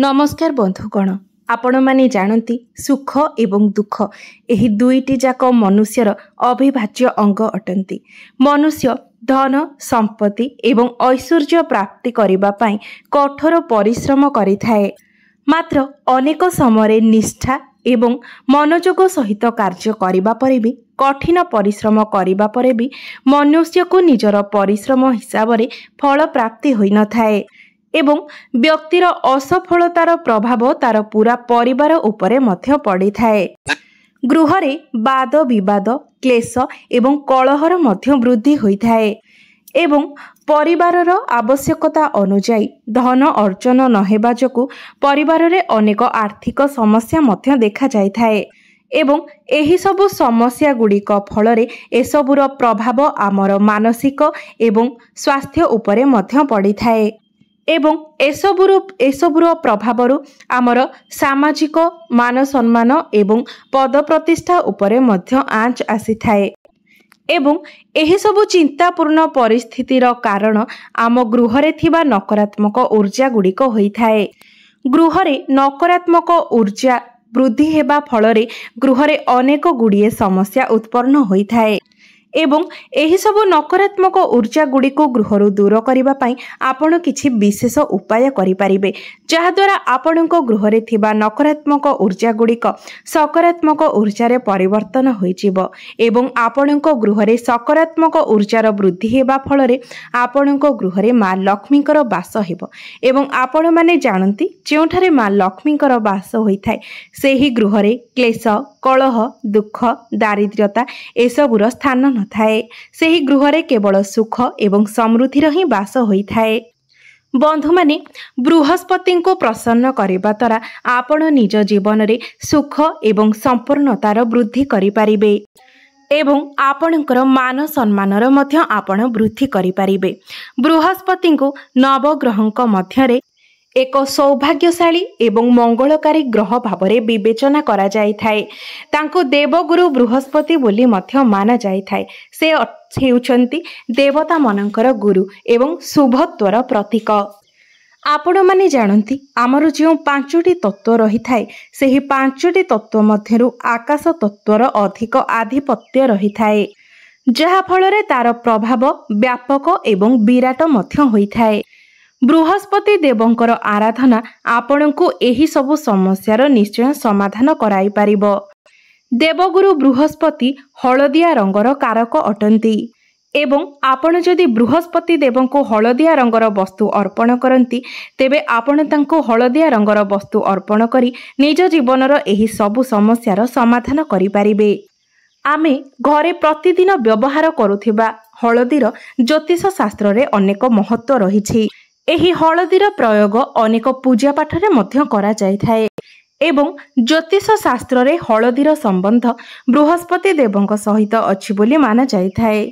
नमस्कार बंधुगण, आपण माने जानती सुख एवं दुख एही दुईटी जाक मनुष्यर अविभाज्य अंग अटंती। मनुष्य धन संपत्ति एवं ऐश्वर्य प्राप्ति करिबा पई कठोर परिश्रम करिथाए, मात्र अनेक समय निष्ठा एवं मनोयोग सहित कार्य करिबा परे भी कठिन परिश्रम करिबा परे भी मनुष्य को निजर परिश्रम हिसाब रे फल प्राप्ति होई न थाए एवं व्यक्तिर असफलतार प्रभाव तार पूरा परिवार उपरे मध्य पड़ी थाए। गृहरे वाद विवाद क्लेश एवं कलहर मध्य वृद्धि होई थाए एवं परिवारर आवश्यकता अनुसार धन अर्जन नहेबा जोगु परिवार रे अनेक आर्थिक समस्या मध्य देखा जाय थाए एवं एही सबु समस्या गुड़िक फल रे एसबुर प्रभाव आमर मानसिक एवं स्वास्थ्य उपरे मध्य पड़ी थाए एवं एसबुर प्रभाव आमर सामाजिक मान सम्मान एवं पद प्रतिष्ठा उपरे मध्य आंच आसी थाए एवं एही सबु चिंतापूर्ण परिस्थितिर कारण आम गृहरे थिबा नकारात्मक ऊर्जा गुड़िक होई थाए। गृहरे नकारात्मक ऊर्जा वृद्धि हेबा फलरे गृहरे अनेक गुड़िए समस्या उत्पन्न होई थाए एवं एही सबु नकारात्मक ऊर्जा गुड़ी को गृहरु दूर करिबा पई आपण किछि विशेष उपाय करि परिबे, जहा द्वारा आपणको गृहरे थिबा नकारात्मक ऊर्जा गुड़िक सकारात्मक ऊर्जार परिवर्तन होई जिवो एवं आपणको गृहरे सकारात्मक ऊर्जार वृद्धि हेबा फलरे आपणको गृहरे मां लक्ष्मीकर वास हेबो एवं आपण माने जानती जेउठारे मां लक्ष्मीकर वास होई थाए सेही गृहरे क्लेश कलह दुख दारिद्र्यता एसबुर स्थान न थाए। सेही गृहरे केवल सुख एवं समृद्धिर ही वास होई थाए। बंधु माने बृहस्पति को प्रसन्न करिबा द्वारा आपण निज जीवन रे सुख एवं संपूर्णतार वृद्धि करि परिबे एवं आपणकर मान सम्मानर मध्य आपण वृद्धि करि परिबे। बृहस्पति को नवग्रहଙ୍କ मध्यरे एक सौभाग्यशाली एवं मंगलकारी ग्रह भावरे विवेचना करा जाय थाए। तांको देवगुरु बृहस्पति बोली मध्य माना जाय थाए। से हेउचंती देवता मनंकर गुरु एवं शुभत्वर प्रतीक। आपण माने जानती आमर जो पांचटी तत्व रही थाए सेही पांचटी तत्व मध्यरु आकाश तत्वर अधिक आधिपत्य रही थाए, जहा फलरे तार प्रभाव व्यापक एवं विराट मध्य होई थाए। बृहस्पति देवंकर आराधना आपणको एही सबु समस्यार निश्चय समाधान कराई पारिबो। देवगुरु बृहस्पति हलदिया रंगर कारक अटंती एवं आपण जदि बृहस्पति देवंको हलदिया रंगर वस्तु अर्पण करंती तेबे आपण तांको हलदिया रंगर वस्तु अर्पण करी निज जीवनर एही सबु समस्यार समाधान करि पारिबे। आमे घरे प्रतिदिन व्यवहार करुथिबा हलदीर ज्योतिष शास्त्र रे अनेक महत्व रहिछि। एही हलदीर प्रयोग अनेक पूजा पाठ रे मध्य करा जाय थाए एवं ज्योतिष शास्त्र रे हलदीर संबंध बृहस्पति देवंक सहित अछि बोली माना जाय थाए।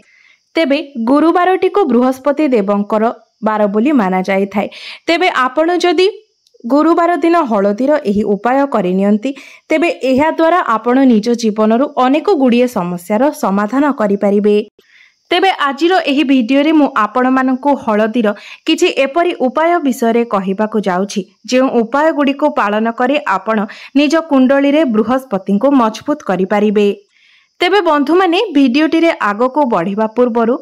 तेबे गुरुवारटी को बृहस्पति देवंकर बार बोली माना जाय थाए। तेबे आपण जदि गुरुवार दिन हलदीर एही उपाय करि नियंती तेबे एहा द्वारा आपण निज जीवनरु अनेक गुड़िए समस्यार समाधान करि परिबे। तेबे आजिर एही वीडियो रे मु आपण मानकु हलदीर किछि एपरि उपाय विषय कहिबाकु जाउछि जे उपाय गुडी को पालन करे आपण निज कुंडली रे बृहस्पति को मजबूत करि परिबे। तेबे बंधु माने वीडियोटी रे आगो को बढ़िबा पूर्वरु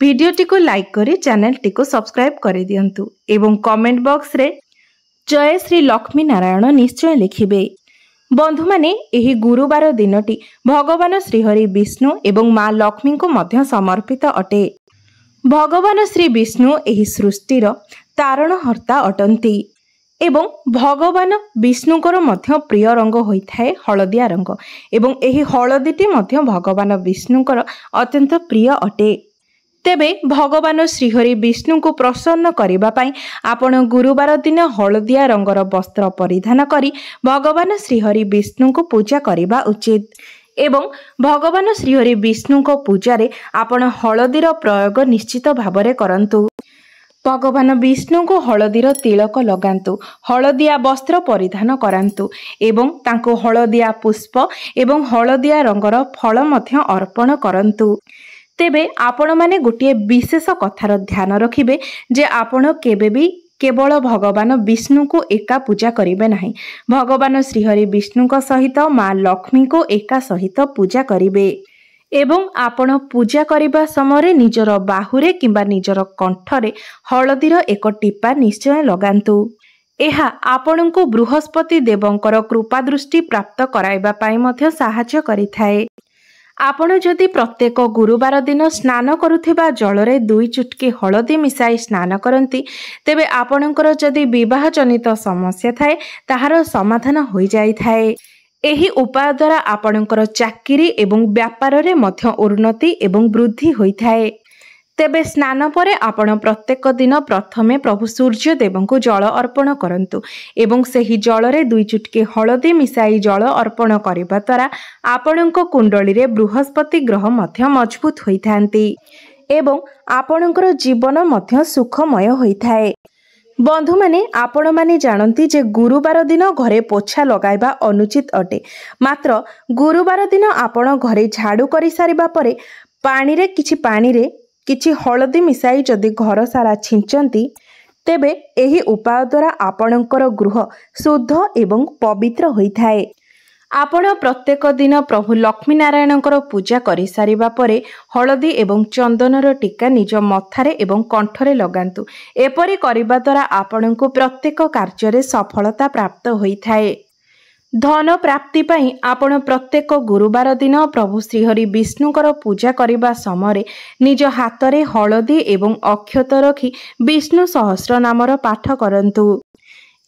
वीडियोटी को लाइक करी चैनल टी को सब्सक्राइब करि दियंतु एवं कमेंट बॉक्स रे जय श्री लक्ष्मी नारायण निश्चय लिखिबे। बंधु माने एही गुरुवार दिनटी भगवान श्रीहरि विष्णु एवं मां लक्ष्मी को मध्य समर्पित अटे। भगवान श्री विष्णु एही सृष्टिर तारणहर्ता अटंती एवं भगवान विष्णुकर मध्य प्रिय रंग होइथाए हलदिया रंग एवं एही हलदीटी मध्य भगवान विष्णुकर अत्यंत प्रिय अटे। तेबे भगवान श्रीहरि विष्णु को प्रसन्न करिबा पई आपण गुरुवार दिन हलदिया रंगर वस्त्र परिधान करी भगवान श्रीहरि विष्णु को पूजा करिबा उचित एवं भगवान श्रीहरि विष्णु को पूजा रे आपण हलदीर प्रयोग निश्चित भाबरे करंतु। भगवान विष्णु को हलदीर तिलक लगांतु, हलदिया वस्त्र परिधान करांतु एवं तांको हलदिया पुष्प एवं हलदिया रंगर फल मध्य अर्पण करंतु। तेबे आपण माने गोटे विशेष कथार ध्यान रखिबे जे आपण केबे भी केवल भगवान विष्णु को एका पूजा करिबे नाही, भगवान श्रीहरि विष्णु सहित माँ लक्ष्मी को एका सहित पूजा करिबे। एवं आपण पूजा करने समय निजर बाहुरे किंबा निजर कंठरे हलदीर एक टीपा निश्चय लगांतु। एहा आपणको बृहस्पति देवंकर कृपा दृष्टि प्राप्त कराइबा पाई मध्य साहाय्य करिथाए। आपण जदि प्रत्येक गुरुवार दिन स्नान करुथिबा जलरे 2 चुटकी हलदी मिसाई स्नान करती तेबे आपणकर जदि विवाह जनित समस्या थाए ताहार समाधान हो जाई थाए। एही उपाय द्वारा आपणकर चाकरी एवं व्यापार रे मध्य उन्नति एवं वृद्धि होइथाए। तेबे स्नान परे आपण प्रत्येक दिन प्रथमे प्रभु सूर्य देवंकु जल अर्पण करंतु एवं सेही जलरे 2 चुटकी हलदी मिसाई जल अर्पण करिबा द्वारा आपणको कुंडली रे बृहस्पति ग्रह मध्य मजबूत होइथांती एवं आपणकर जीवन मध्य सुखमय होइथाए। बंधु माने आपण माने जानती जे गुरुवार दिन घरे पोछा लगाइबा अनुचित अटे, मात्र गुरुवार दिन आपण घरे झाड़ू करि सारिबा परे पानी रे किछि हलदी मिसाई जदि घर सारा छिंचंती तेबे एही उपाय द्वारा आपणकर गृह शुद्ध एवं पवित्र होइथाए। आपण प्रत्येक दिन प्रभु लक्ष्मी नारायणकर पूजा करि सारिबा परे हलदी एवं चंदनर टीका निज मथारे एवं कंठरे लगांतु। एपरि करिबा द्वारा आपणको प्रत्येक कार्य सफलता प्राप्त होइथाए। धन प्राप्ति पाई आपण प्रत्येक गुरुवार दिन प्रभु श्रीहरि विष्णुकर पूजा करिबा समय निज हातरे हलदी एवं अक्षत रखी विष्णु सहस्र नामर पाठ करंतु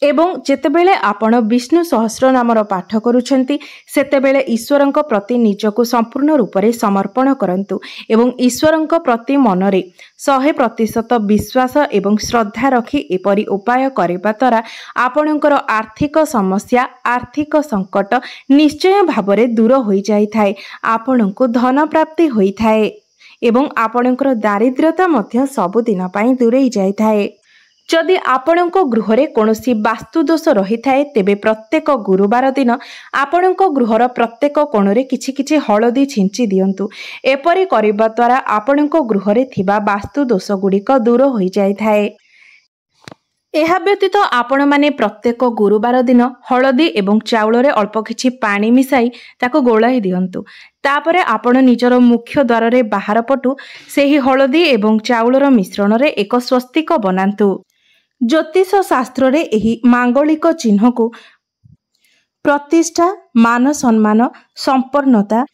एवं जेतेबेले आपण विष्णु सहस्र नामर पाठ करुछंती सेतेबेले ईश्वरंक प्रति निजको संपूर्ण रूप से समर्पण करंतु एवं ईश्वरंक प्रति मनरे 100% विश्वास एवं श्रद्धा रखी एपरी उपाय करिबा द्वारा आपणकर आर्थिक समस्या आर्थिक संकट निश्चय भावरे दूर होई जाई थाए। आपणको धन प्राप्ति होई थाए एवं आपणकर दारिद्र्यता मध्य सबुदिन पई दूरेई जाई थाए। जदि आपणको गृहरे कोनोसी वास्तु दोष रही थाए तेबे प्रत्येक गुरुवार दिन आपणको गृहर प्रत्येक कोणरे किछि किछि हलदी छिंची दियंतु। एपरि करिबा द्वारा आपणको गृहरे थिबा वास्तु दोष गुड़िक दूर होई जाई थाए। एहा व्यतीत आपण माने प्रत्येक गुरुवार दिन हलदी एवं चाउल रे अल्प किछि पानी मिसाई ताको गोलाई दियंतु। तापरे आपण निजर मुख्य द्वार रे बाहर पटु सेही हलदी एवं चाउलर मिश्रण रे एक स्वस्तिक बनांतु। ज्योतिष शास्त्र रे एही मांगलिक चिन्ह को प्रतिष्ठा मान सम्मान संपन्नता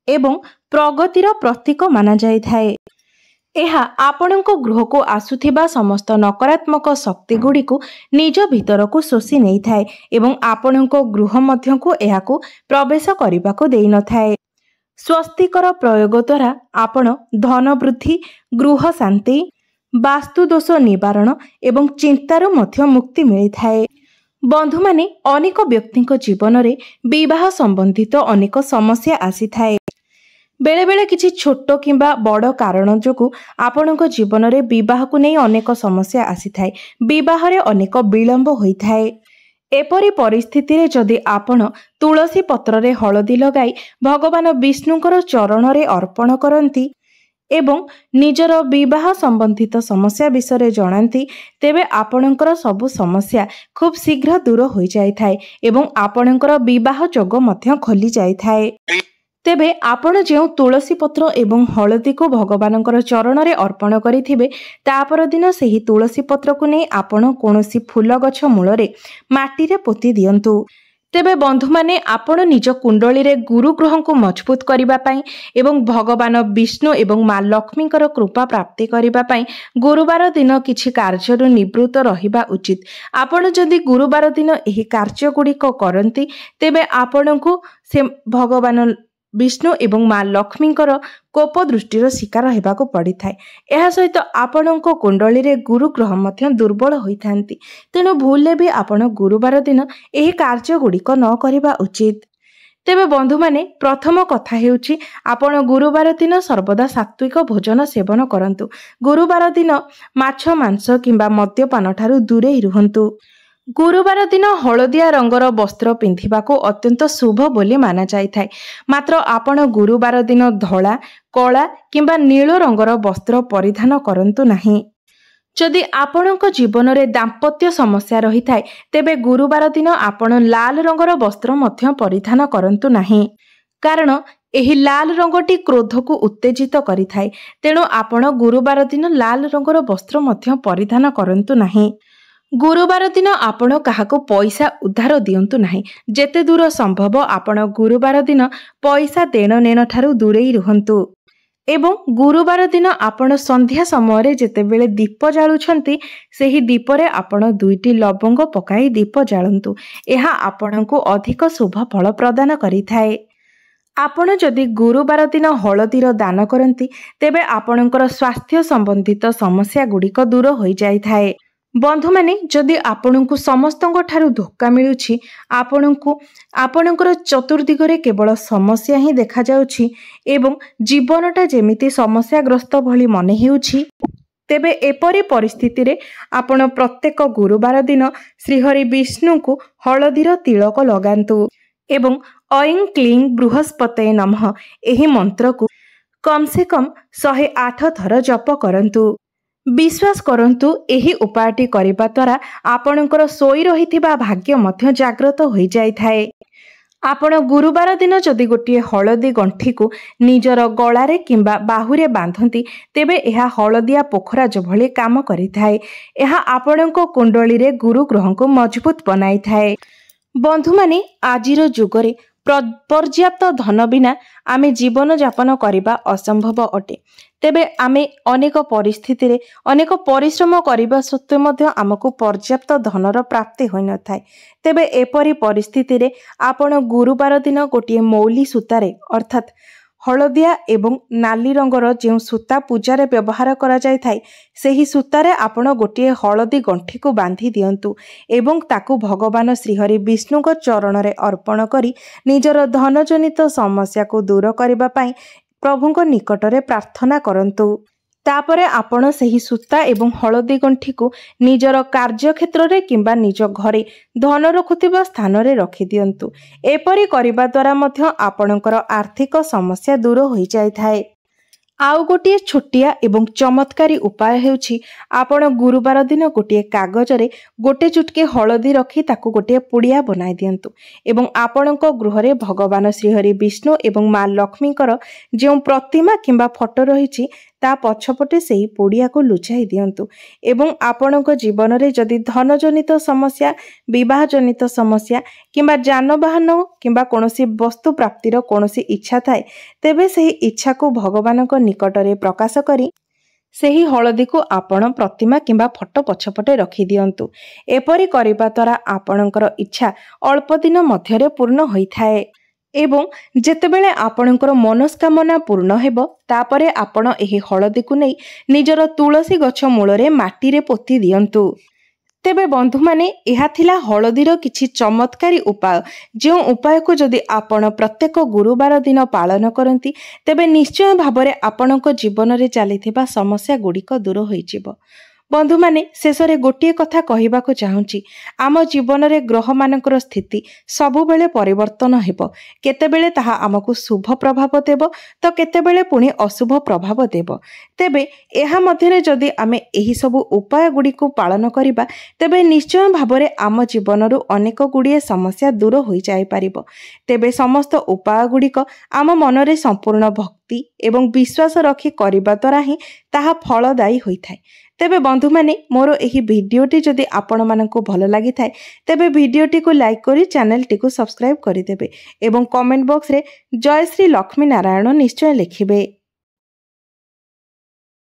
एवं प्रगतिर प्रतीक माना जाई थाए। एहा आपणको गृह को आसुथिबा समस्त नकारात्मक शक्ति गुडी को निज भीतर को शोषि नहीं थाए एवं आपणको गृह मध्य को एहाको प्रवेश करिबा को देई न थाए। स्वस्तिकर प्रयोग द्वारा आपण धन वृद्धि गृह शांति वास्तु दोष निवारण एवं चिंतारू मध्य मुक्ति मिली थाए। बंधु माने अनेक व्यक्तिक जीवन रे विवाह संबंधित अनेक समस्या आसी थाए। बेले बेले किछि छोट किंबा बड़ कारण जोगु आपणक जीवन रे विवाह को नहीं अनेक समस्या आसी थाए। विवाह रे अनेक विलंब होई थाए। एपरी परिस्थिति रे जदि आपण तुलसी पत्र रे हलदी लगाई भगवान विष्णुकर चरण रे अर्पण करंती एवं निजर विवाह संबंधित समस्या विषय जणांती तेबे आपणकर सबु समस्या खूब शीघ्र दूर हो जाई थाए एवं आपणकर विवाह जोग मध्य खोली जाई थाए। तेबे आपण जो तुलसी पत्र एवं हलदी को भगवानकर चरण रे अर्पण करिथिबे तापर दिन सेही तुलसी पत्र को नहीं आपण कोनोसी फूल गछ मूल रे माटी रे पोती दियंतु। तेबे बंधु माने आपण निज कुंडली रे गुरु ग्रह को मजबूत करिबा पई एवं भगवान विष्णु एवं माँ लक्ष्मीकर कृपा प्राप्ति करिबा पई गुरुवार दिन किछि कार्यरु निवृत्त रहिबा उचित। आपण जदि गुरुवार दिन एही कार्य गुड़िक करंती तेबे आपणको से भगवान विष्णु एवं माँ लक्ष्मीकर कोप दृष्टिर शिकार हेबाको पड़ी थाए। एहा सहित आपणको कुंडली रे गुरु ग्रह मध्य दुर्बल होइथांती। तेणु भूलले भी आपण गुरुवार दिन एही कार्य गुड़िक न करिबा उचित। तेबे बंधु माने प्रथम कथा हेउची आपण गुरुवार दिन सर्वदा सात्विक भोजन सेवन करंतु। गुरुवार दिन माछ मांस किंबा मद्यपान ठारू दूरे रुहंतु। गुरुवार दिन हलदिया रंगर वस्त्र पिंधिबाको अत्यंत शुभ बोली माना जाई थाए। मात्र आपण गुरुवार दिन धला कला किंबा नील रंगर वस्त्र परिधान करंतु नाही। जदि आपणक जीवन में दाम्पत्य समस्या रही थाए तेबे गुरुवार दिन आपण लाल रंगर वस्त्र मध्य परिधान करंतु नाही, कारण एही लाल रंगटी क्रोध को उत्तेजित करिथाए। तेणु आपण गुरुवार दिन लाल रंगर वस्त्र मध्य परिधान करंतु नाही। गुरुवार दिन आपण काहाको पैसा उधार दियंतु नाही। जेते दूर संभव आपण गुरुवार दिन पैसा देण नेण ठारू दूरेई रुहंतु। एवं गुरुवार दिन आपण संध्या समय जेतेबेले दीप जालुछंती सेही दीपरे आपण 2टी लवंग पकाई दीप जालंतु। एहा आपणको अधिक शुभ फल प्रदान करिथाए। आपण जदि गुरुवार दिन हळदीर दान करंती तेबे आपणकर स्वास्थ्य संबंधित समस्या गुड़िक दूर हो जाइथाए। बंधु माने जदि आपणको समस्तଙ୍କ ठारू धोखा मिलुछि, आपणकर चतुर्दिगरे केवल समस्या ही देखा जाउछि एवं जीवनटा जेमिति समस्याग्रस्त भली मने हेउछि, तेबे एपरी परिस्थिति रे आपण प्रत्येक गुरुवार दिन श्रीहरि विष्णु को हळदीर तिलक लगांतु एवं ऐं क्लीं बृहस्पतये नमः एही मंत्र को कम से कम 108 थर जप करंतु। विश्वास करंतु एही उपायटी करिबा द्वारा आपणकर सोई रहिथिबा भाग्य मध्य जागृत हो जाइथाए। आपण गुरुवार दिन जदि गोटे हळदी गंठी को निजर गଳାରେ किंबा बाहुरे बांधती तेबे एहा हळदिया पोखराज भली काम करिथाए। एहा आपणको कुंडली रे गुरु ग्रह को मजबूत बनाइथाए। बंधु माने आजिर जुगरे पर्याप्त धन बिना आमे जीवन यापन करिबा असंभव अटे। तेबे आमे अनेक परिस्थिति रे अनेक परिश्रम करिबा सत्वे मध्य आमको पर्याप्त धनर प्राप्ति होई न थाए। तेबे एपरी परिस्थिति रे आपण गुरुवार दिन गोटे मौली सूतारे अर्थात हळदिया एवं नाली रंगर जो सूता पूजार व्यवहार करा जाय थाए सेही सूतारे आपण गोटे हळदी गंठी को बांधी दियंतु एवं ताकू भगवान श्रीहरि विष्णु को चरण रे अर्पण करी निजर धनजनित समस्या को दूर करिबा पाई प्रभुଙ୍କ निकटरे प्रार्थना करंतु। तापरे आपण सही सूता एवं हळदी गंठी को निजर कार्य क्षेत्र रे किंबा निज घरे धन रखुथिबा स्थान रे रखि दियंतु। एपरी करिबा द्वारा मध्य आपणकर आर्थिक समस्या दूर हो जाइथाए। आउ गोटे छोटिया एवं चमत्कारी उपाय हेउछि आपण गुरुवार दिन गोटे कागज रे गोटे चुटके हळदी रखी ताकू गोटे पुड़िया बनाई दियंतु एवं आपणको गृह रे भगवान श्रीहरि विष्णु एवं मां लक्ष्मीकर जो प्रतिमा किंबा फोटो रहिछि ता पछपटे सेही पुड़िया को लुचाई दियंतु एवं आपणको जीवन रे जदि धन जनित समस्या, विवाह जनित समस्या किंबा जानवाहन किंबा कोनोसी वस्तु प्राप्तिर कोनोसी इच्छा थाए तेबे सेही इच्छा को भगवानक निकटरे प्रकाश करी सेही हळदी को आपण प्रतिमा किंबा फोटो पछपटे रखि दियंतु। एपरी करिबा द्वारा आपणकर इच्छा अल्प दिन मध्यरे पूर्ण होइथाए एवं जेतेबेले आपणकर मनस्कामना पूर्ण हेबो तापरे आपण एही हळदी को नै निजर तुलसी गछ मूलरे माटी रे पोती दियंतु। तेबे बंधु माने एहा थिला हळदीर किछि चमत्कारी उपाय जो उपाय को जदि आपण प्रत्येक गुरुवार दिन पालन करंती तेबे निश्चय भाबरे आपणको जीवन रे चलीथिबा समस्या गुड़िक दूर होइजिबो। बंधु माने शेषरे गोटे कथा कहबा को चाहूची आम जीवन रे ग्रह मानकर स्थिति सबु बेले परिवर्तन हेबो। केतेबेले ताहा आमको शुभ प्रभाव देबो तो केतेबेले पुणी अशुभ प्रभाव देबो। तेबे एहा मध्यरे जदि आमे एही सबु उपाय गुडी को पालन करिबा तेबे निश्चय भाबरे आम जीवन रु अनेक गुडीए समस्या दूर होई जाय पारिबो। तेबे समस्त उपाय गुडीक आम मन रे संपूर्ण भक्ति एवं विश्वास रखी करिबा द्वारा ही ताहा फलदायी होइथाय। तेबे बंधु माने मोर एही भिडियोटी जदि आपण माननको भल लागि थाए तेबे भिडियोटी को लाइक करी चैनल टी को सब्सक्राइब करि देबे एवं कमेंट बॉक्स रे जय श्री लक्ष्मी नारायण निश्चय लिखिबे।